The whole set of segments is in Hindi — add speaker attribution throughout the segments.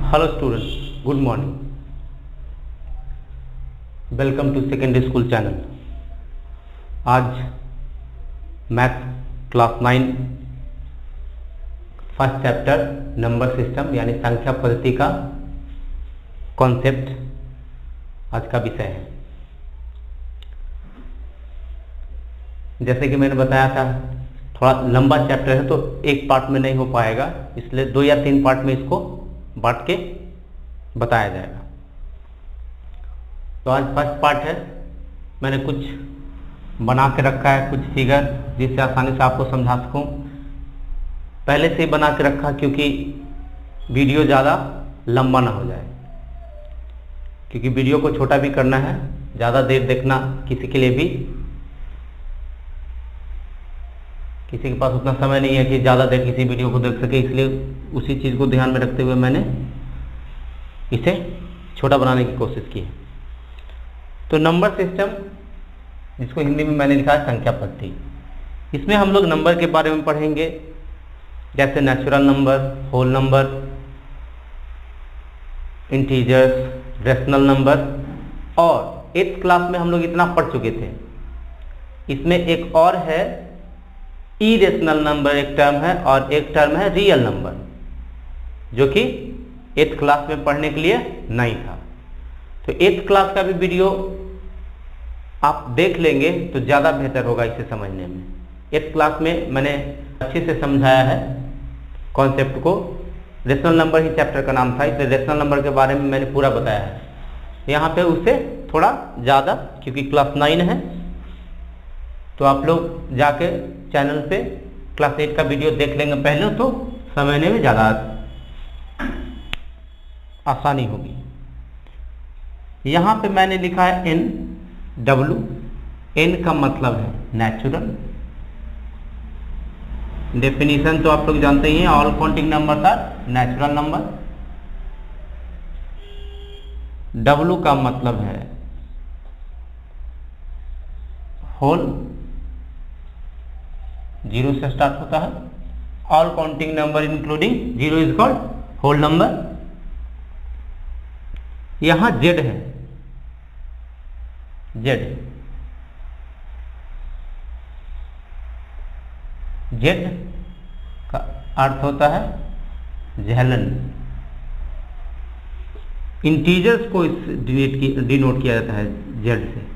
Speaker 1: Hello students, good morning. Welcome to secondary school channel. आज math class 9 first chapter number system यानी संख्या पद्धति का कॉन्सेप्ट आज का विषय है। जैसे कि मैंने बताया था, थोड़ा लंबा चैप्टर है तो एक पार्ट में नहीं हो पाएगा, इसलिए 2 या 3 पार्ट में इसको बांट के बताया जाएगा। तो आज फर्स्ट पार्ट है। मैंने कुछ बना के रखा है, कुछ फिगर, जिससे आसानी से आपको समझा सकूं। पहले से ही बना के रखा क्योंकि वीडियो ज़्यादा लंबा ना हो जाए, क्योंकि वीडियो को छोटा भी करना है। ज़्यादा देर देखना किसी के लिए भी, किसी के पास उतना समय नहीं है कि ज़्यादा देर किसी वीडियो को देख सके, इसलिए उसी चीज़ को ध्यान में रखते हुए मैंने इसे छोटा बनाने की कोशिश की है। तो नंबर सिस्टम, जिसको हिंदी में मैंने लिखा है संख्या पद्धति, इसमें हम लोग नंबर के बारे में पढ़ेंगे, जैसे natural number, whole number, integers, rational number. और 8th क्लास में हम लोग इतना पढ़ चुके थे। इसमें एक और है इरेशनल नंबर, एक टर्म है, और एक टर्म है रियल नंबर, जो कि 8th क्लास में पढ़ने के लिए नहीं था। तो 8th क्लास का भी वीडियो आप देख लेंगे तो ज़्यादा बेहतर होगा इसे समझने में। 8th क्लास में मैंने अच्छे से समझाया है कॉन्सेप्ट को। रेशनल नंबर ही चैप्टर का नाम था, इसलिए रेशनल नंबर के बारे में मैंने पूरा बताया है। यहाँ पे उससे थोड़ा ज़्यादा, क्योंकि क्लास 9 है, तो आप लोग जाके चैनल पे क्लास 8 का वीडियो देख लेंगे पहले, तो समझने में ज़्यादा आसानी होगी। यहाँ पे मैंने लिखा है NW। N का मतलब है नेचुरल। डेफिनेशन तो आप लोग जानते ही हैं, all counting number are natural number. W का मतलब है होल, 0 से स्टार्ट होता है। All counting number including 0 is called whole number. यहां Z है, Z का अर्थ होता है जेहलन। इंटीजर्स को डिनोट किया जाता है Z से।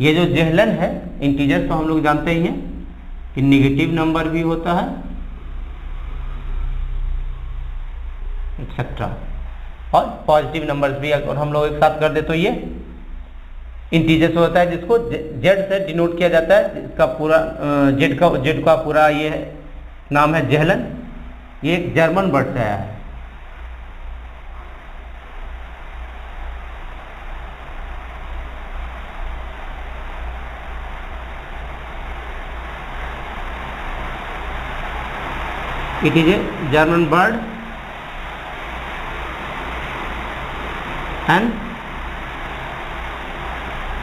Speaker 1: ये जो जेहलन है, इंटीजर्स तो हम लोग जानते ही हैं कि निगेटिव नंबर भी होता है, एक्सेट्रा, और पॉजिटिव नंबर्स भी अगर हम लोग एक साथ कर दे तो ये इंटीजर्स होता है, जिसको जेड से डिनोट किया जाता है। इसका पूरा जेड का पूरा ये नाम है जेहलन। ये एक जर्मन वर्ड से आया है। It is a German word and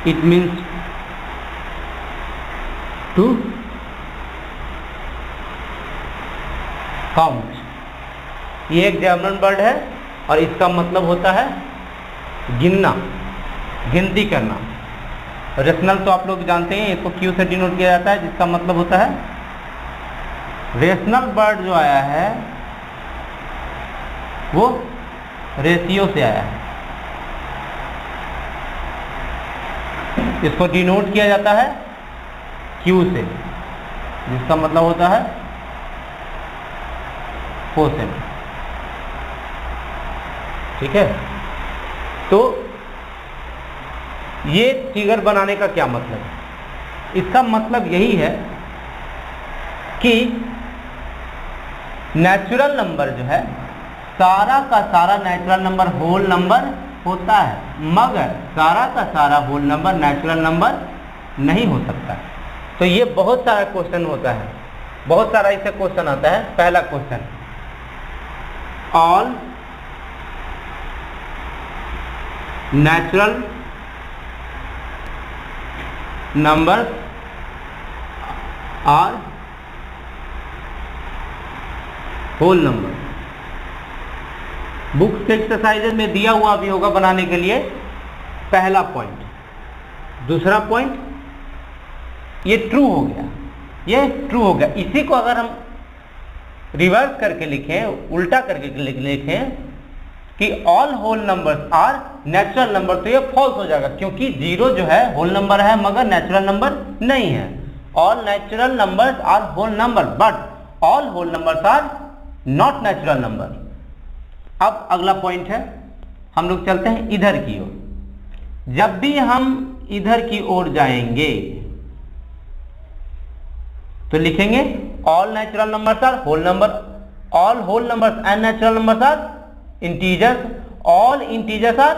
Speaker 1: it means to count। ये एक जर्मन वर्ड है और इसका मतलब होता है गिनना, गिनती करना। रेशनल तो आप लोग जानते हैं, इसको क्यू से डिनोट किया जाता है, जिसका मतलब होता है रेशनल वर्ड जो आया है वो रेशियो से आया है। इसको डिनोट किया जाता है क्यू से, जिसका मतलब होता है कोसेंट। ठीक है, तो ये फिगर बनाने का क्या मतलब है? इसका मतलब यही है कि नेचुरल नंबर जो है, सारा का सारा नेचुरल नंबर होल नंबर होता है, मगर सारा का सारा होल नंबर नेचुरल नंबर नहीं हो सकता। तो ये बहुत सारा क्वेश्चन होता है, बहुत सारा इससे क्वेश्चन आता है। पहला question, all natural numbers are whole number. Books के एक्सरसाइजेज में दिया हुआ भी होगा बनाने के लिए। पहला पॉइंट। दूसरा पॉइंट, ये ट्रू हो गया, ये ट्रू हो गया। इसी को अगर हम रिवर्स करके लिखें, उल्टा करके लिखें कि all whole numbers are natural number, तो ये फॉल्स हो जाएगा, क्योंकि जीरो जो है होल नंबर है मगर नेचुरल नंबर नहीं है। All natural numbers are whole number but all whole numbers are not natural number. अब अगला पॉइंट है, हम लोग चलते हैं इधर की ओर। जब भी हम इधर की ओर जाएंगे तो लिखेंगे all natural numbers are whole number, all whole numbers and natural numbers are integers, all integers are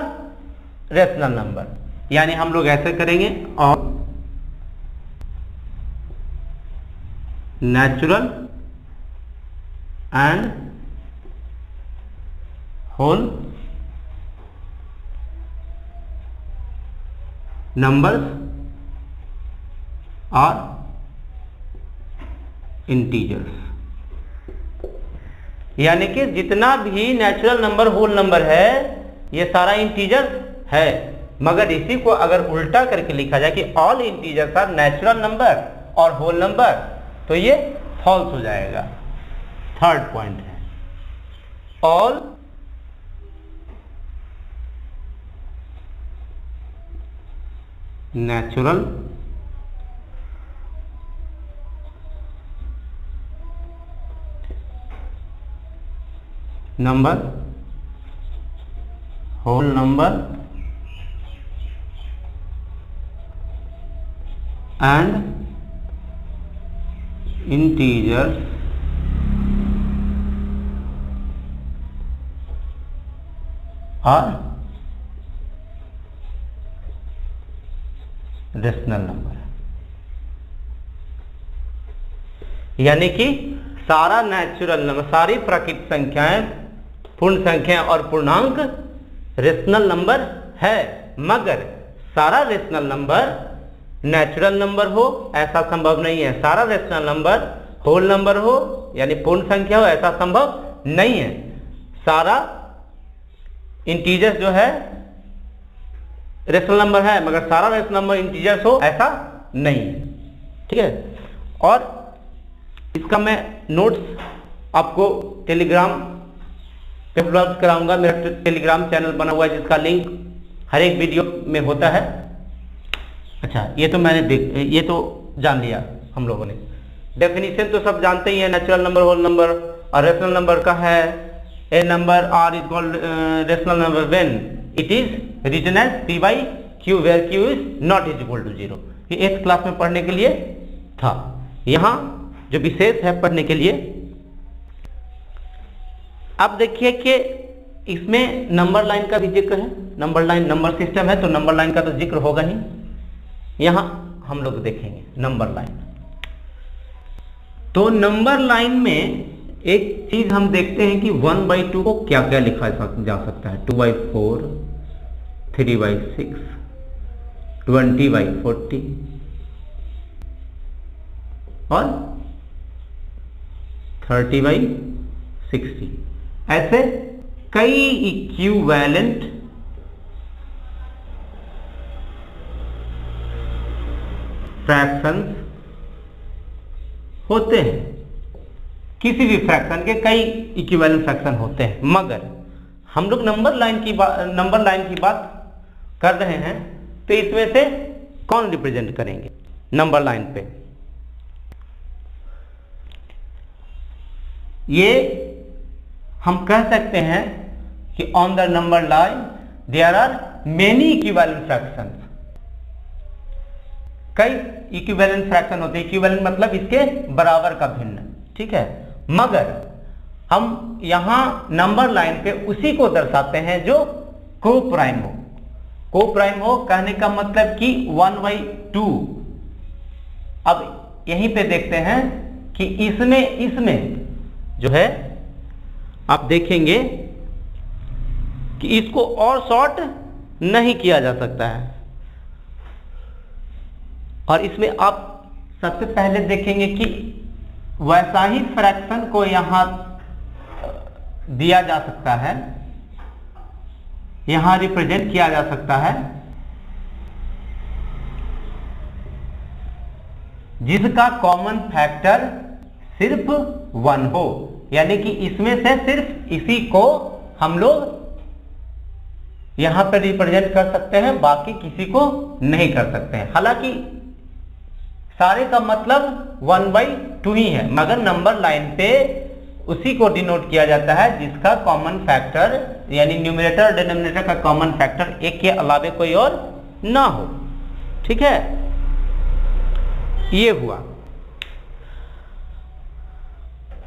Speaker 1: rational number. यानी हम लोग ऐसे करेंगे, all natural and whole numbers are integers. यानी कि जितना भी नेचुरल नंबर होल नंबर है ये सारा इंटीजर है, मगर इसी को अगर उल्टा करके लिखा जाए कि all integers are natural number और होल नंबर, तो ये फॉल्स हो जाएगा। थर्ड पॉइंट है, all natural number whole number and integers are rational number. यानी कि सारा नेचुरल नंबर, सारी प्राकृतिक संख्याएं, पूर्ण संख्या और पूर्णांक रेशनल नंबर है, मगर सारा रेशनल नंबर नेचुरल नंबर हो ऐसा संभव नहीं है। सारा रेशनल नंबर होल नंबर हो यानी पूर्ण संख्या हो ऐसा संभव नहीं है। सारा इंटीजर्स जो है रेशनल नंबर है मगर सारा रेशनल नंबर इंटीजर्स हो ऐसा नहीं है। ठीक है, और इसका मैं नोट्स आपको टेलीग्राम पे उपलब्ध कराऊंगा। मेरा टेलीग्राम चैनल बना हुआ है जिसका लिंक हर एक वीडियो में होता है। अच्छा, ये तो मैंने ये तो जान लिया हम लोगों ने। डेफिनेशन तो सब जानते ही है, नेचुरल नंबर, होल नंबर और रेशनल नंबर का है। A number R is called rational number when it is written as p by q where q is not is equal to 0। ये 8th क्लास में पढ़ने के लिए था। यहाँ जो विशेष है पढ़ने के लिए, अब देखिए कि इसमें नंबर लाइन का भी जिक्र है। नंबर लाइन, नंबर सिस्टम है तो नंबर लाइन का तो जिक्र होगा ही। यहां हम लोग देखेंगे नंबर लाइन। तो नंबर लाइन में एक चीज हम देखते हैं कि 1/2 को क्या क्या लिखा जा सकता है। 2/4, 3/6, 20/40 और 30/60। ऐसे कई इक्विवेलेंट फ्रैक्शंस होते हैं। किसी भी फ्रैक्शन के कई इक्विवेलेंट फ्रैक्शन होते हैं, मगर हम लोग नंबर लाइन की बात कर रहे हैं तो इसमें से कौन रिप्रेजेंट करेंगे नंबर लाइन पे? ये हम कह सकते हैं कि on the number line there are many equivalent fractions. कई इक्विवेलेंट फ्रैक्शन होते हैं। इक्विवेलेंट मतलब इसके बराबर का भिन्न, ठीक है। मगर हम यहां नंबर लाइन पे उसी को दर्शाते हैं जो को प्राइम हो। को प्राइम हो कहने का मतलब कि 1/2। अब यहीं पे देखते हैं कि इसमें जो है आप देखेंगे कि इसको और शॉर्ट नहीं किया जा सकता है। और इसमें आप सबसे पहले देखेंगे कि वैसा ही फ्रैक्शन को यहां दिया जा सकता है यहां रिप्रेजेंट किया जा सकता है, जिसका कॉमन फैक्टर सिर्फ 1 हो, यानी कि इसमें से सिर्फ इसी को हम लोग यहां पर रिप्रेजेंट कर सकते हैं, बाकी किसी को नहीं कर सकते हैं। हालांकि सारे का मतलब 1/2 ही है, मगर नंबर लाइन पे उसी को डिनोट किया जाता है जिसका कॉमन फैक्टर यानी न्यूमरेटर और डिनोमिनेटर का कॉमन फैक्टर 1 के अलावे कोई और ना हो। ठीक है, ये हुआ।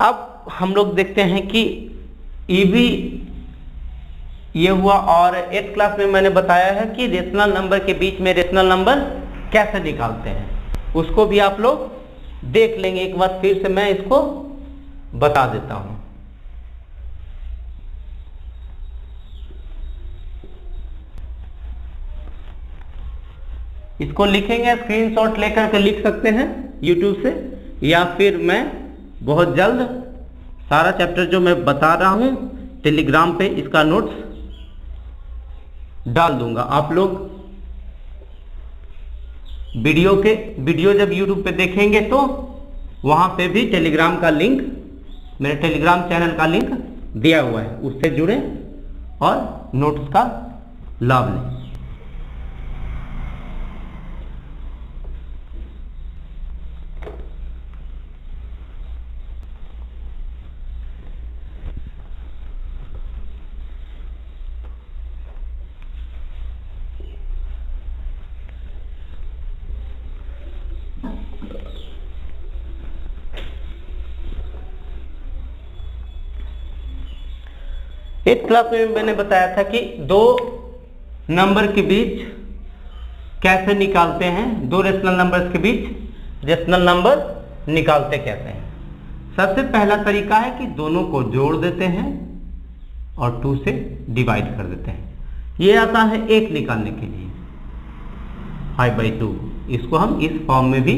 Speaker 1: अब हम लोग देखते हैं कि ईवी ये हुआ, और 8th क्लास में मैंने बताया है कि रेशनल नंबर के बीच में रेशनल नंबर कैसे निकालते हैं, उसको भी आप लोग देख लेंगे। एक बार फिर से मैं इसको बता देता हूं। इसको लिखेंगे, स्क्रीनशॉट लेकर के लिख सकते हैं YouTube से, या फिर मैं बहुत जल्द सारा चैप्टर जो मैं बता रहा हूं टेलीग्राम पे इसका नोट्स डाल दूंगा। आप लोग वीडियो जब YouTube पे देखेंगे तो वहां पे भी टेलीग्राम का लिंक, मेरे टेलीग्राम चैनल का लिंक दिया हुआ है, उससे जुड़े और नोट्स का लाभ लें। एट्थ क्लास में मैंने बताया था कि दो नंबर के बीच कैसे निकालते हैं, दो रेशनल नंबर्स के बीच रेशनल नंबर निकालते कैसे हैं। सबसे पहला तरीका है कि दोनों को जोड़ देते हैं और 2 से डिवाइड कर देते हैं। ये आता है 1 निकालने के लिए 5/2। इसको हम इस फॉर्म में भी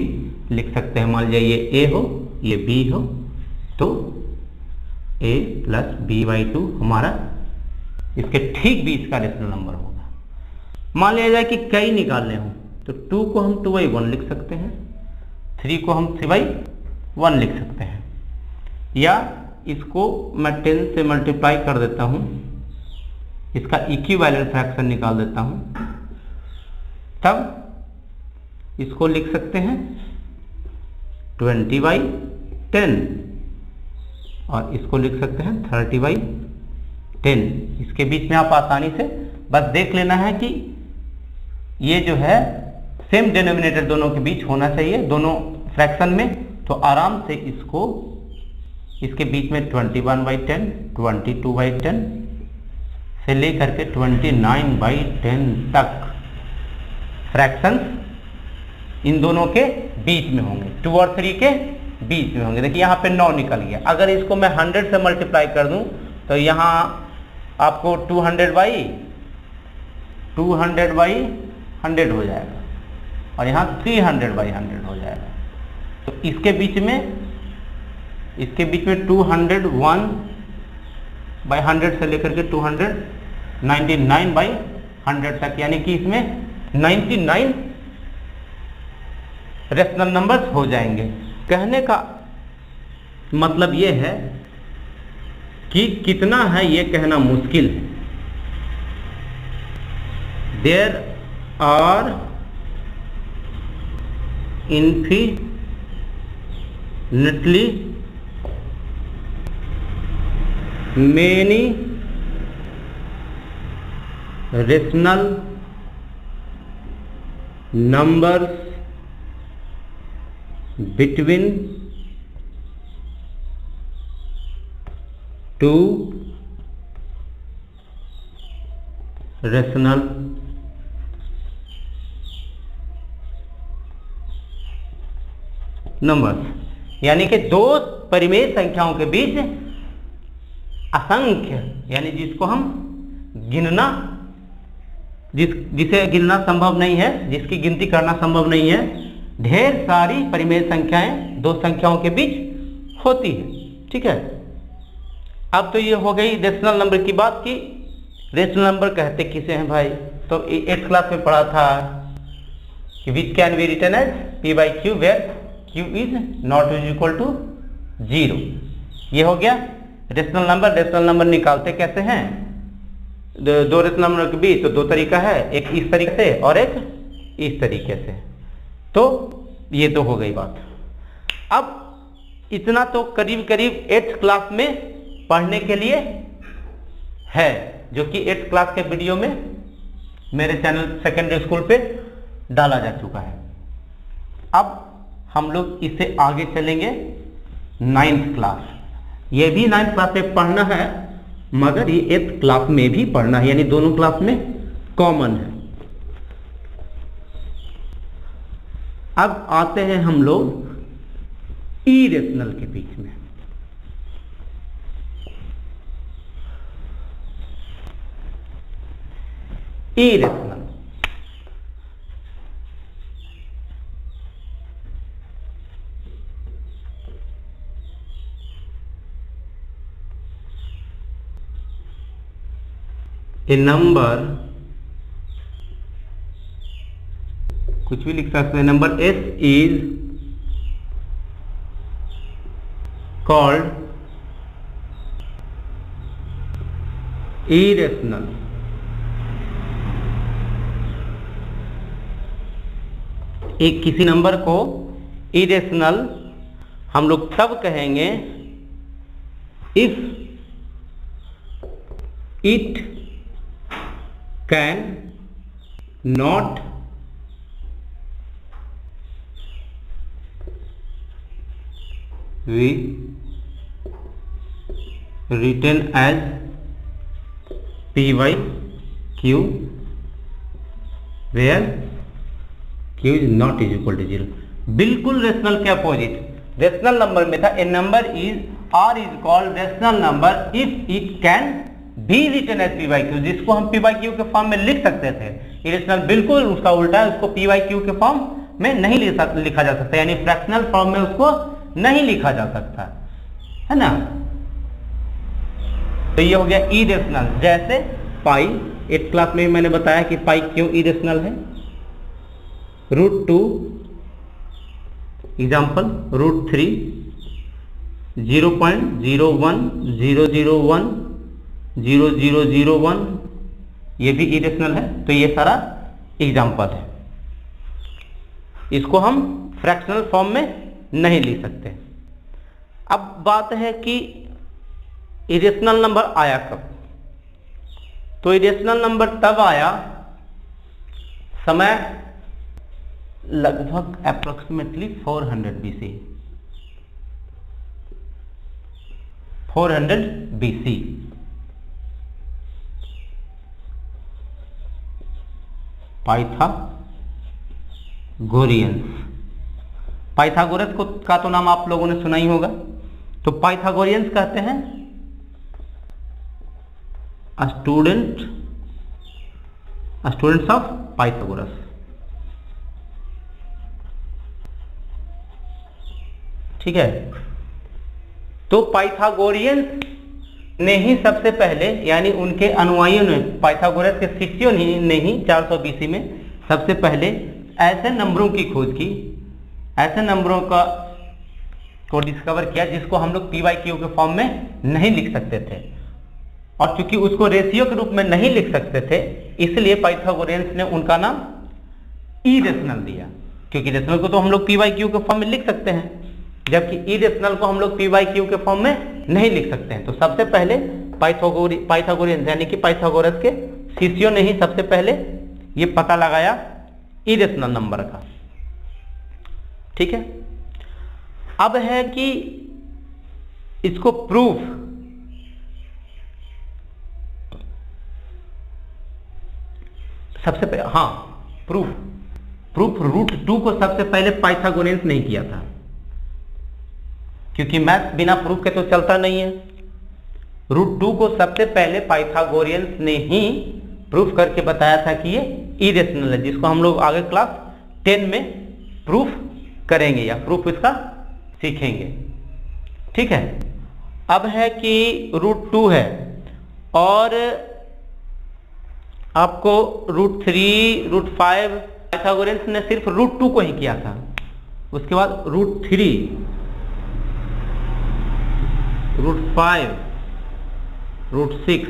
Speaker 1: लिख सकते हैं। मान लीजिए ये A हो, ये B हो, तो A + B/2 हमारा इसके ठीक बीच का रेशनल नंबर होगा। मान लिया जाए कि कई निकालने हो तो 2 को हम 2/1 लिख सकते हैं, 3 को हम 3/1 लिख सकते हैं, या इसको मैं 10 से मल्टीप्लाई कर देता हूं, इसका इक्विवेलेंट फ्रैक्शन निकाल देता हूं, तब इसको लिख सकते हैं 20/10 और इसको लिख सकते हैं 30/10। इसके बीच में आप आसानी से बस देख लेना है कि ये जो है सेम डिनोमिनेटर दोनों के बीच होना चाहिए, दोनों फ्रैक्शन में, तो आराम से इसको इसके बीच में 21/10, 22/10 से लेकर के 29/10 तक फ्रैक्शंस इन दोनों के बीच में होंगे, 2 और 3 के बीच में होंगे। देखिए यहाँ पे 9 निकल गया। अगर इसको मैं 100 से मल्टीप्लाई कर दूं तो यहाँ आपको 200/100 हो जाएगा और यहाँ 300/100 हो जाएगा। तो इसके बीच में 201/100 से लेकर के 299/100 तक, यानी कि इसमें 99 रेशनल नंबर्स हो जाएंगे। कहने का मतलब ये है कि कितना है ये कहना मुश्किल है। There are infinitely many rational numbers between two rational numbers, यानी कि दो परिमेय संख्याओं के बीच असंख्य, यानी जिसको हम गिनना जिसे गिनना संभव नहीं है, जिसकी गिनती करना संभव नहीं है, ढेर सारी परिमेय संख्याएं दो संख्याओं के बीच होती है। ठीक है, अब तो ये हो गई रेशनल नंबर की बात कि रेशनल नंबर कहते किसे हैं भाई? तो 8th क्लास में पढ़ा था कि which can be written as p by Q where q is not is equal to 0। ये हो गया रेशनल नंबर। रेशनल नंबर निकालते कैसे हैं? दो रेशनल नंबर के बीच तो दो तरीका है, एक इस तरीके से और एक इस तरीके से। तो ये तो हो गई बात। अब इतना तो करीब करीब 8th क्लास में पढ़ने के लिए है, जो कि 8th क्लास के वीडियो में मेरे चैनल सेकेंडरी स्कूल पे डाला जा चुका है। अब हम लोग इससे आगे चलेंगे 9th क्लास। ये भी 9th क्लास में पढ़ना है, मगर ये 8th क्लास में भी पढ़ना है, यानी दोनों क्लास में कॉमन है। अब आते हैं हम लोग इरेशनल के बीच में। इरेशनल ए नंबर, कुछ भी लिख सकते हैं, number s is called irrational. एक किसी नंबर को इरेशनल हम लोग तब कहेंगे if it can not be written as p by Q where q is not is equal to 0। बिल्कुल रेशनल के अपोजिट। रेशनल नंबर में था a number is r is called rational number if it can be written as p by Q, जिसको हम p बाई क्यू के फॉर्म में लिख सकते थे। इरेशनल बिल्कुल उसका उल्टा है, उसको p बाई क्यू के फॉर्म में नहीं लिखा जा सकता, यानी फ्रैक्शनल फॉर्म में उसको नहीं लिखा जा सकता है ना। तो ये हो गया इरेशनल। जैसे पाई, 8th क्लास में मैंने बताया कि पाई क्यों इरेशनल है। √2 एग्जाम्पल, √3 0.010010001 ये भी इरेशनल है। तो ये सारा एग्जाम्पल है, इसको हम फ्रैक्शनल फॉर्म में नहीं लिख सकते। अब बात है कि इरेशनल नंबर आया कब? तो इरेशनल नंबर तब आया समय लगभग अप्रोक्सीमेटली 400 BC। 400 BC पाइथागोरियंस। पाइथागोरस का तो नाम आप लोगों ने सुना ही होगा। तो पाइथागोरियंस कहते हैं स्टूडेंट्स ऑफ पाइथागोरस। ठीक है। तो पाइथागोरियंस ने ही सबसे पहले, यानी उनके अनुयायियों ने, पाइथागोरस के शिष्यों ने ही 400 BC में सबसे पहले ऐसे नंबरों की खोज की, ऐसे नंबरों को डिस्कवर किया जिसको हम लोग p बाई क्यू के फॉर्म में नहीं लिख सकते थे। और चूंकि उसको रेशियो के रूप में नहीं लिख सकते थे, इसलिए पाइथागोरियंस ने उनका नाम इरेशनल दिया, क्योंकि रेशनल को तो हम लोग p बाई क्यू के फॉर्म में लिख सकते हैं, जबकि इरेशनल को हम लोग p बाई क्यू के फॉर्म में नहीं लिख सकते हैं। तो सबसे पहले पाइथागोरियंस यानी कि पाइथागोरस के शिष्यों ने ही सबसे पहले ये पता लगाया इरेशनल नंबर का। ठीक है। अब है कि इसको प्रूफ, सबसे पहले, हाँ प्रूफ √2 को सबसे पहले पाइथागोरियंस नहीं किया था, क्योंकि मैथ्स बिना प्रूफ के तो चलता नहीं है। √2 को सबसे पहले पाइथागोरियंस ने ही प्रूफ करके बताया था कि ये इरेशनल है, जिसको हम लोग आगे क्लास 10 में प्रूफ करेंगे या प्रूफ इसका सीखेंगे। ठीक है। अब है कि √2 है और आपको √3 √5 पाइथागोरस ने सिर्फ √2 को ही किया था। उसके बाद √3 √5 √6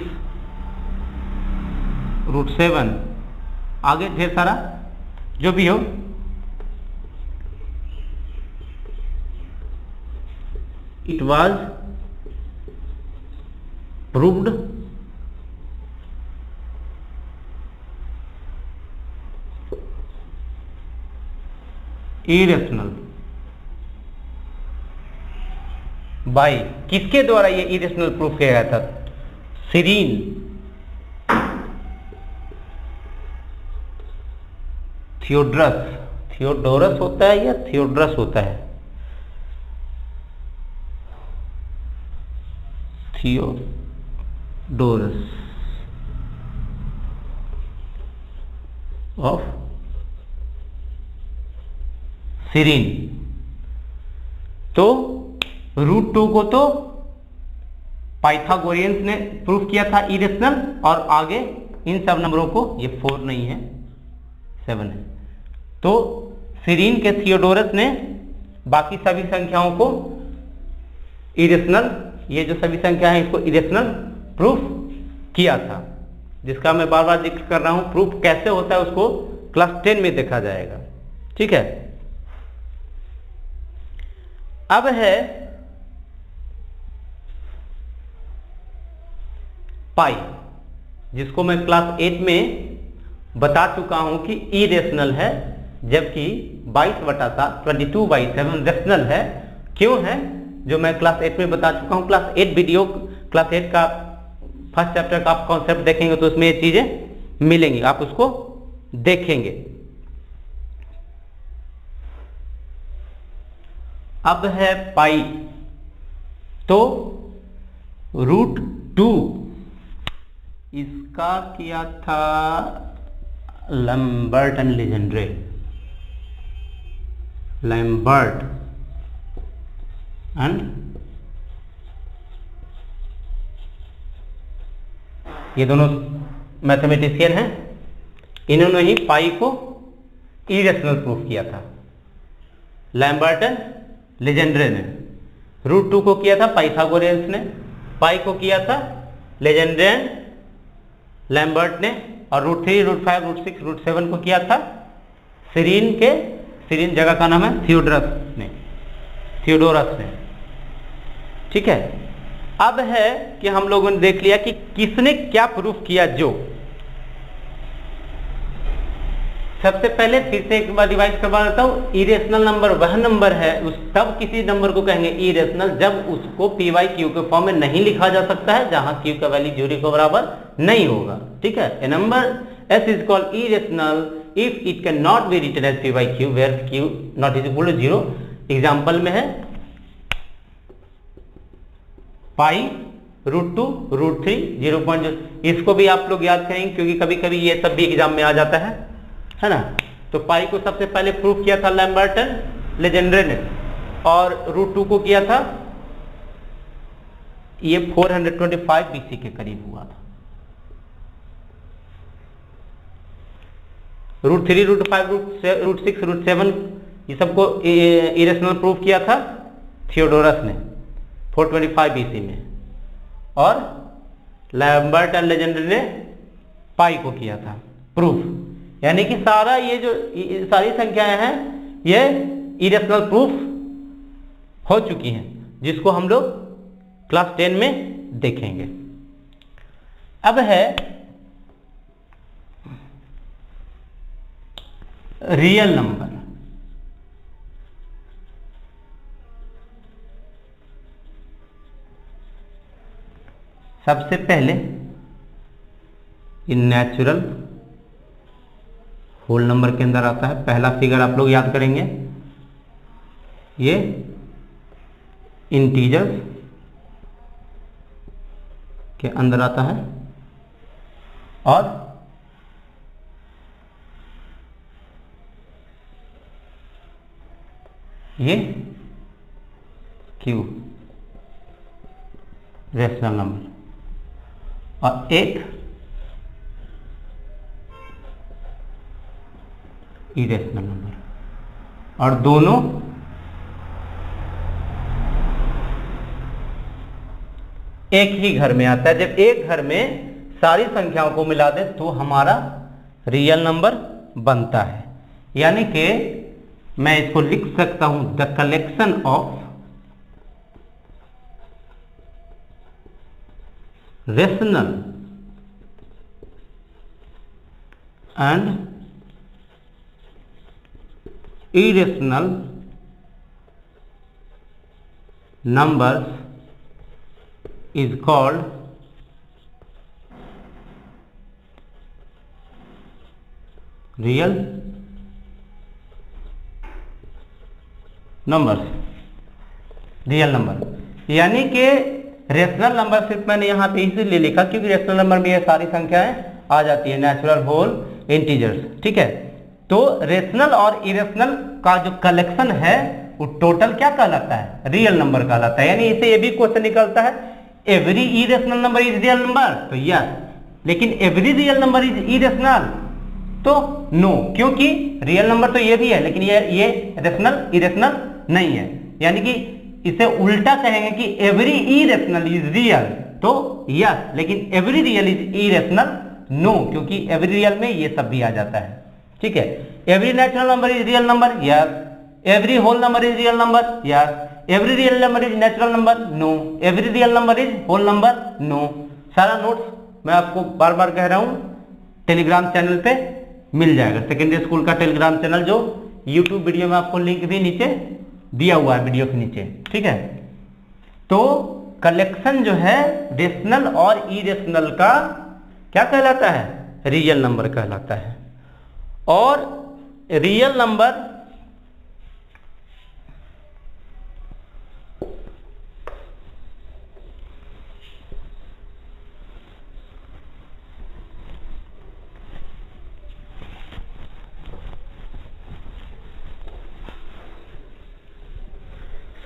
Speaker 1: √7 आगे ढेर सारा जो भी हो, it was proved irrational by, किसके द्वारा ये इरेशनल प्रूफ किया गया था? सीरीन थियोडोरस होता है या थियोड्रस होता है? Theodorus of Cyrene. तो √2 को तो पाइथागोरियंस ने प्रूफ किया था इरेशनल, और आगे इन सब नंबरों को, ये 4 नहीं है 7 है, तो सीरीन के थियोडोरस ने बाकी सभी संख्याओं को इरेशनल, ये जो सभी संख्या है इसको इरेशनल प्रूफ किया था, जिसका मैं बार बार जिक्र कर रहा हूं। प्रूफ कैसे होता है उसको क्लास 10 में देखा जाएगा, ठीक है। अब है पाई, जिसको मैं क्लास 8 में बता चुका हूं कि इरेशनल है, जबकि 22/7 रेशनल है। क्यों है? जो मैं क्लास 8 में बता चुका हूं। क्लास 8 वीडियो, क्लास 8 का फर्स्ट चैप्टर का आप कॉन्सेप्ट देखेंगे तो उसमें ये चीजें मिलेंगी, आप उसको देखेंगे। अब है पाई, तो √2 इसका किया था Lambert and Legendre, Lambert and ये दोनों मैथमेटिशियन हैं, इन्होंने ही पाई को इरेशनल प्रूफ किया था। लैम्बर्ट एंड लेजेंड्रे ने √2 को किया था पाइथागोरियंस ने, पाई को किया था लेजेंड्रे एंड लैम्बर्ट ने, और √3 √5 √6 √7 को किया था सीरीन जगह का नाम है थियोडोरस ने, ठीक है। अब है कि हम लोगों ने देख लिया कि किसने क्या प्रूफ किया। जो सबसे पहले फिर से एक बार रिवाइज करवा देता हूं, इरेशनल नंबर वह नंबर है, तब किसी नंबर को कहेंगे इरेशनल जब उसको PYQ के फॉर्म में नहीं लिखा जा सकता है, जहां Q का वैल्यू 0 के बराबर नहीं होगा, ठीक है। A number S is called irrational if it can not be written as PYQ where Q not is equal to 0। Example में है पाई, √2 √3 0.0। इसको भी आप लोग याद करेंगे क्योंकि कभी कभी ये सब भी एग्जाम में आ जाता है ना। तो पाई को सबसे पहले प्रूफ किया था लैम्बर्ट एंड लेजेंड्रे ने, और √2 को किया था, ये 425 BC के करीब हुआ था। √3 √5 √6 √7 ये सबको इरेशनल प्रूफ किया था थियोडोरस ने 425 BC में, और लैम्बर्ट एंड लेजेंड्रे ने पाई को किया था प्रूफ। यानी कि सारा ये जो सारी संख्याएं हैं ये इरेशनल प्रूफ हो चुकी हैं, जिसको हम लोग क्लास 10 में देखेंगे। अब है रियल नंबर। सबसे पहले इन नेचुरल होल नंबर के अंदर आता है। पहला फिगर आप लोग याद करेंगे, ये इंटीजर्स के अंदर आता है, और ये Q रेशनल नंबर, और एक इरेशनल नंबर, और दोनों एक ही घर में आता है। जब एक घर में सारी संख्याओं को मिला दे तो हमारा रियल नंबर बनता है। यानी कि मैं इसको लिख सकता हूं, the collection of rational and irrational numbers is called real numbers। Real number यानी कि रेशनल नंबर सिर्फ मैंने यहाँ पे इसीलिए लिखा क्योंकि रेशनल नंबर में ये सारी संख्याएं आ जाती है, नेचुरल, होल, इंटीजर्स। ठीक है, तो रेशनल और इरेशनल का जो कलेक्शन है वो टोटल क्या कहलाता है? रियल नंबर कहलाता है। यानी इसे ये भी क्वेश्चन निकलता है, every irrational number is real number, तो यस, लेकिन every real number is irrational, तो नो, क्योंकि रियल नंबर तो ये भी है लेकिन ये रेशनल इरेशनल नहीं है। यानी कि इसे उल्टा कहेंगे कि एवरी इरेशनल इज रियल, तो यस, लेकिन every real is irrational no, क्योंकि एवरी रियल में ये सब भी आ जाता है। ठीक है, every natural number is real number, yes, every whole number is real number, yes, every real number is natural number, no, every real number is whole number, no. सारा नोट्स मैं आपको बार बार कह रहा हूं टेलीग्राम चैनल पे मिल जाएगा, सेकेंडरी स्कूल का टेलीग्राम चैनल, जो यूट्यूब वीडियो में आपको लिंक भी नीचे दिया हुआ है वीडियो के नीचे। ठीक है, तो कलेक्शन जो है रेशनल और इरेशनल का क्या कहलाता है? रियल नंबर कहलाता है। और रियल नंबर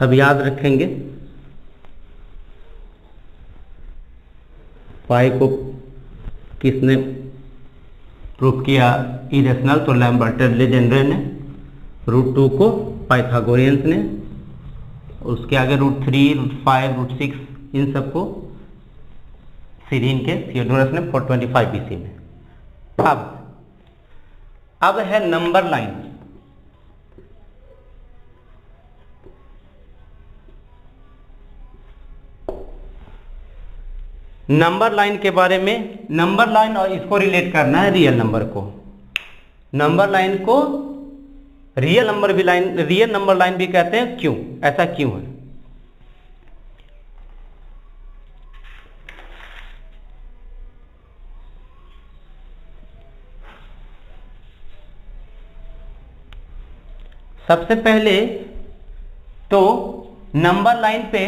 Speaker 1: सब याद रखेंगे। पाई को किसने प्रूफ किया इरेशनल? तो लैम्बर्ट लेजेंड्रे ने। √2 को पाइथागोरियंस ने, उसके आगे √3, √5, √6 इन सबको सीरीन के थियोडोरस ने 425 BC में। अब है नंबर लाइन। नंबर लाइन के बारे में, नंबर लाइन और इसको रिलेट करना है रियल नंबर को। नंबर लाइन को रियल नंबर भी लाइन, रियल नंबर लाइन भी कहते हैं। क्यों, ऐसा क्यों है? सबसे पहले तो नंबर लाइन पे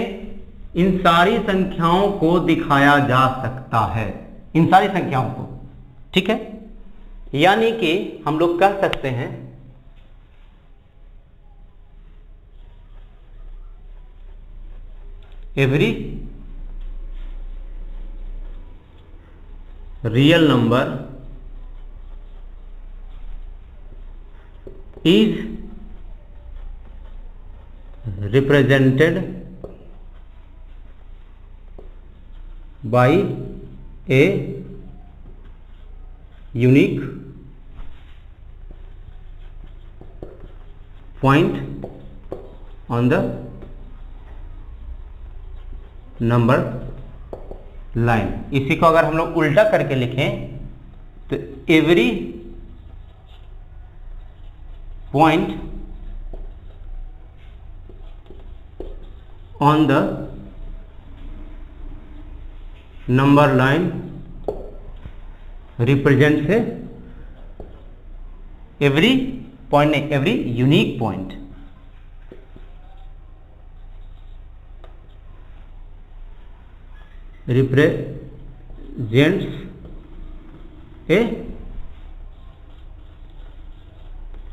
Speaker 1: इन सारी संख्याओं को दिखाया जा सकता है, इन सारी संख्याओं को। ठीक है, यानी कि हम लोग कह सकते हैं every real number is represented by a unique point on the number line। इसी को अगर हम लोग उल्टा करके लिखें तो every point on the number line represent है एवरी पॉइंट, नहीं, every unique point. Represents a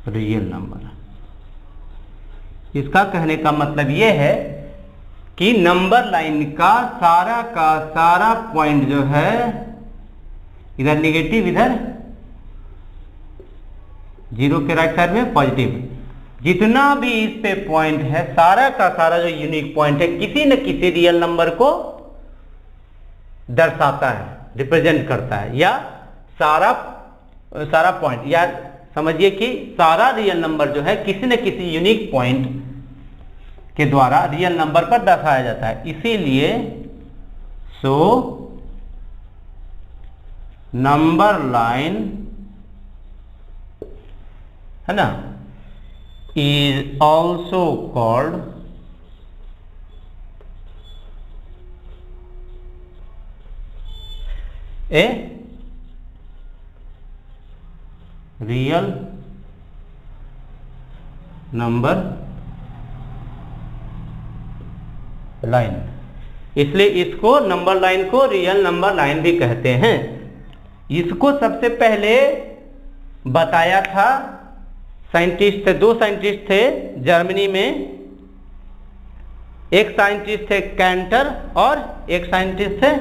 Speaker 1: real number. इसका कहने का मतलब यह है कि नंबर लाइन का सारा पॉइंट जो है, इधर नेगेटिव इधर 0 के राइट साइड में पॉजिटिव। जितना भी इस पे पॉइंट है सारा का सारा जो यूनिक पॉइंट है किसी न किसी रियल नंबर को दर्शाता है, रिप्रेजेंट करता है, या सारा पॉइंट, या समझिए कि सारा रियल नंबर जो है किसी न किसी यूनिक पॉइंट के द्वारा रियल नंबर पर दर्शाया जाता है। इसीलिए सो नंबर लाइन है ना is also called a real number line. इसलिए इसको नंबर लाइन को रियल नंबर लाइन भी कहते हैं। इसको सबसे पहले बताया था साइंटिस्ट थे, 2 साइंटिस्ट थे जर्मनी में, एक साइंटिस्ट थे कैंटर और एक साइंटिस्ट थे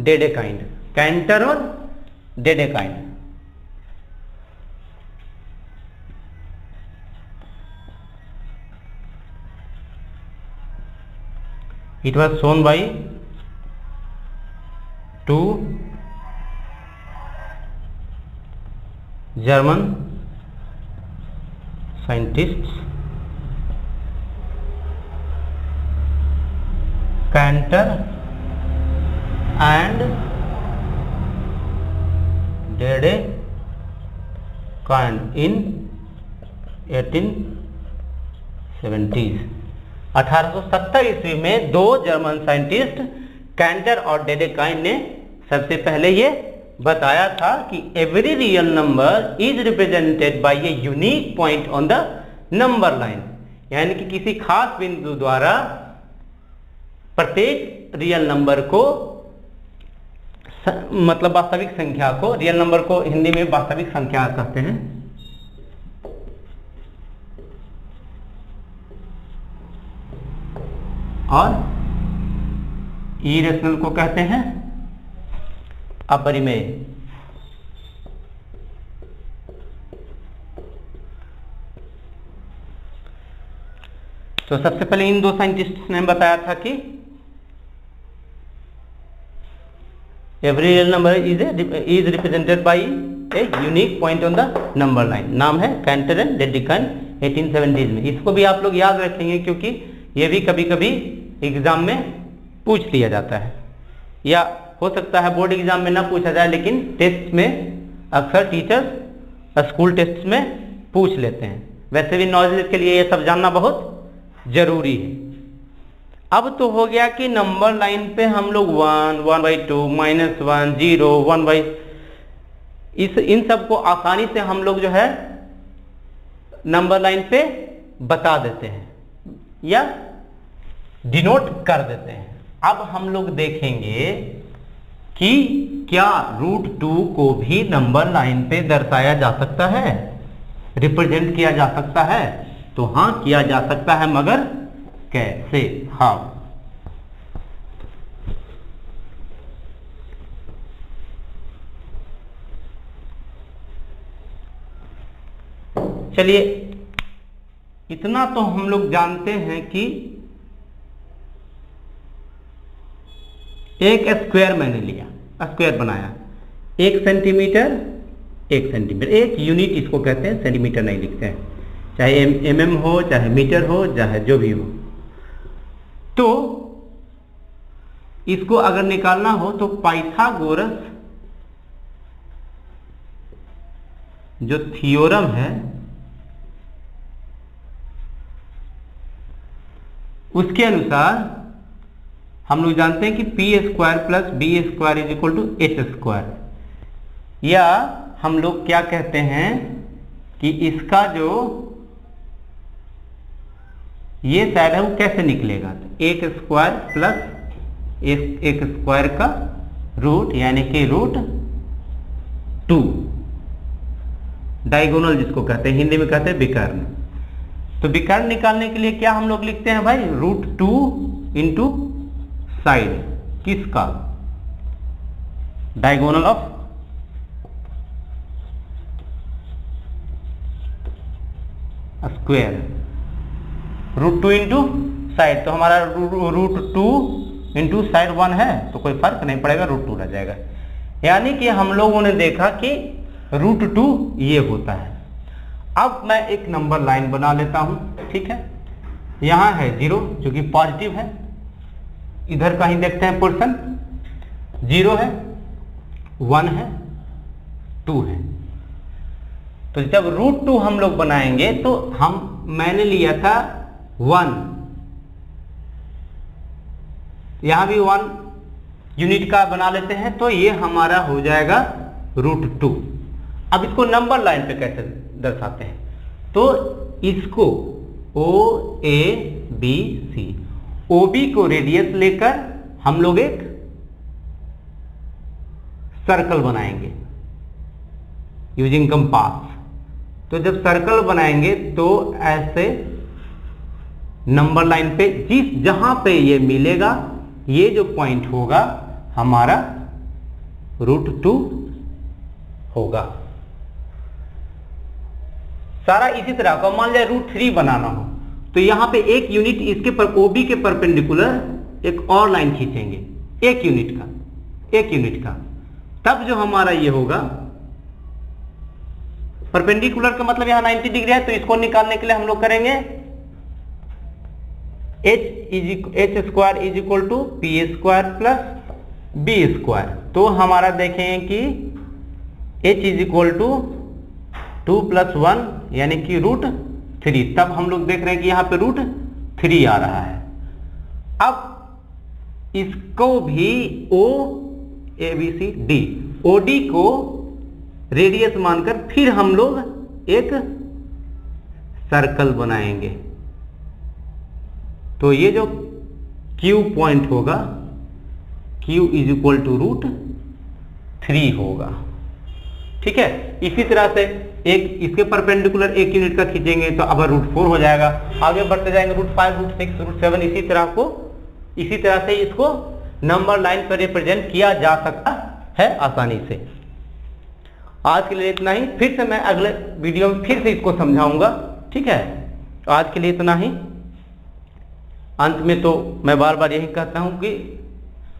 Speaker 1: डेडेकाइंड। कैंटर और डेडेकाइंड। It was shown by 2 German scientists, Cantor and Dedekind in 1870s। 1870 ईस्वी में 2 जर्मन साइंटिस्ट कैंटर और डेडेकाइंड ने सबसे पहले ये बताया था कि every real number is represented by a unique point on the number line, यानी कि किसी खास बिंदु द्वारा प्रत्येक रियल नंबर को, मतलब वास्तविक संख्या को, रियल नंबर को हिंदी में वास्तविक संख्या कहते हैं, और इरेशनल को कहते हैं अपरिमेय। तो सबसे पहले इन 2 साइंटिस्ट ने बताया था कि every real number is represented by a unique point on the number line. नाम है कैंटर एंड डेडेकाइंड, 1870s में। इसको भी आप लोग याद रखेंगे क्योंकि ये भी कभी कभी एग्जाम में पूछ लिया जाता है, या हो सकता है बोर्ड एग्जाम में ना पूछा जाए लेकिन टेस्ट में अक्सर टीचर्स स्कूल टेस्ट में पूछ लेते हैं। वैसे भी नॉलेज के लिए ये सब जानना बहुत जरूरी है। अब तो हो गया कि नंबर लाइन पे हम लोग 1, 1/2, -1, 0, 1/, इन सब को आसानी से हम लोग जो है नंबर लाइन पे बता देते हैं या डिनोट कर देते हैं। अब हम लोग देखेंगे कि क्या √2 को भी नंबर लाइन पे दर्शाया जा सकता है, रिप्रेजेंट किया जा सकता है। तो हाँ, किया जा सकता है, मगर कैसे? हाँ, चलिए इतना तो हम लोग जानते हैं कि एक स्क्वायर मैंने लिया, स्क्वायर बनाया, 1 सेंटीमीटर, 1 सेंटीमीटर, एक यूनिट इसको कहते हैं, सेंटीमीटर नहीं लिखते हैं, चाहे mm हो, चाहे मीटर हो, चाहे जो भी हो। तो इसको अगर निकालना हो तो पाइथागोरस जो थ्योरम है उसके अनुसार हम लोग जानते हैं कि p² + b² = h², या हम लोग क्या कहते हैं कि इसका जो ये साइड है वो कैसे निकलेगा, तो 1² + 1² का रूट यानी कि √2, डायगोनल जिसको कहते हैं, हिंदी में कहते हैं विकर्ण। तो विकर्ण निकालने के लिए क्या हम लोग लिखते हैं भाई, √2 इंटू साइड किसका, diagonal of square, √2 into side, तो हमारा √2 इंटू साइड 1 है तो कोई फर्क नहीं पड़ेगा, √2 रह जाएगा। यानी कि हम लोगों ने देखा कि √2 ये होता है। अब मैं एक नंबर लाइन बना लेता हूं, ठीक है। यहां है 0 जो कि पॉजिटिव है, इधर कहीं देखते हैं पोर्शन, 0 है, 1 है, 2 है। तो जब √2 हम लोग बनाएंगे तो मैंने लिया था 1, यहां भी 1 यूनिट का बना लेते हैं, तो ये हमारा हो जाएगा √2। अब इसको नंबर लाइन पे कैसे दर्शाते हैं, तो इसको OABC, OB को रेडियस लेकर हम लोग एक सर्कल बनाएंगे यूजिंग कंपास। तो जब सर्कल बनाएंगे तो ऐसे नंबर लाइन पे जहां पे ये मिलेगा, ये जो पॉइंट होगा हमारा √2 होगा। सारा इसी तरह का, मान लिया √3 बनाना हो तो यहां पे एक यूनिट इसके पर OB के परपेंडिकुलर एक और लाइन खींचेंगे, एक यूनिट का, तब जो हमारा ये होगा परपेंडिकुलर का मतलब यहां 90 डिग्री है, तो इसको निकालने के लिए हम लोग करेंगे h² is equal to p² plus b²। तो हमारा देखेंगे कि h इज इक्वल टू 2 + 1 यानी कि √3। तब हम लोग देख रहे हैं कि यहां पे √3 आ रहा है। अब इसको भी OABCD, OD को रेडियस मानकर फिर हम लोग एक सर्कल बनाएंगे। तो ये जो Q पॉइंट होगा, Q इज इक्वल टू √3 होगा, ठीक है। इसी तरह से एक इसके परपेंडिकुलर एक यूनिट का खींचेंगे तो अब √4 हो जाएगा। आगे बढ़ते जाएंगे √5, √6, √7, इसी तरह से इसको नंबर लाइन पर रिप्रेजेंट किया जा सकता है आसानी से। आज के लिए इतना ही, फिर से मैं अगले वीडियो में फिर से इसको समझाऊंगा, ठीक है। तो आज के लिए इतना ही। अंत में तो मैं बार बार यही कहता हूं कि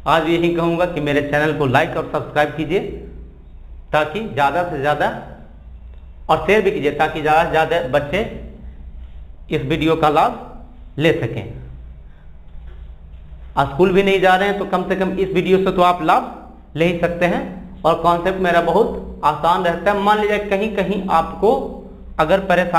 Speaker 1: आज यही कहूंगा कि मेरे चैनल को लाइक और सब्सक्राइब कीजिए, ताकि ज़्यादा से ज़्यादा, और शेयर भी कीजिए ताकि ज़्यादा से ज़्यादा बच्चे इस वीडियो का लाभ ले सकें। स्कूल भी नहीं जा रहे हैं तो कम से कम इस वीडियो से तो आप लाभ ले ही सकते हैं। और कॉन्सेप्ट मेरा बहुत आसान रहता है। मान लीजिए कहीं कहीं आपको अगर परेशानी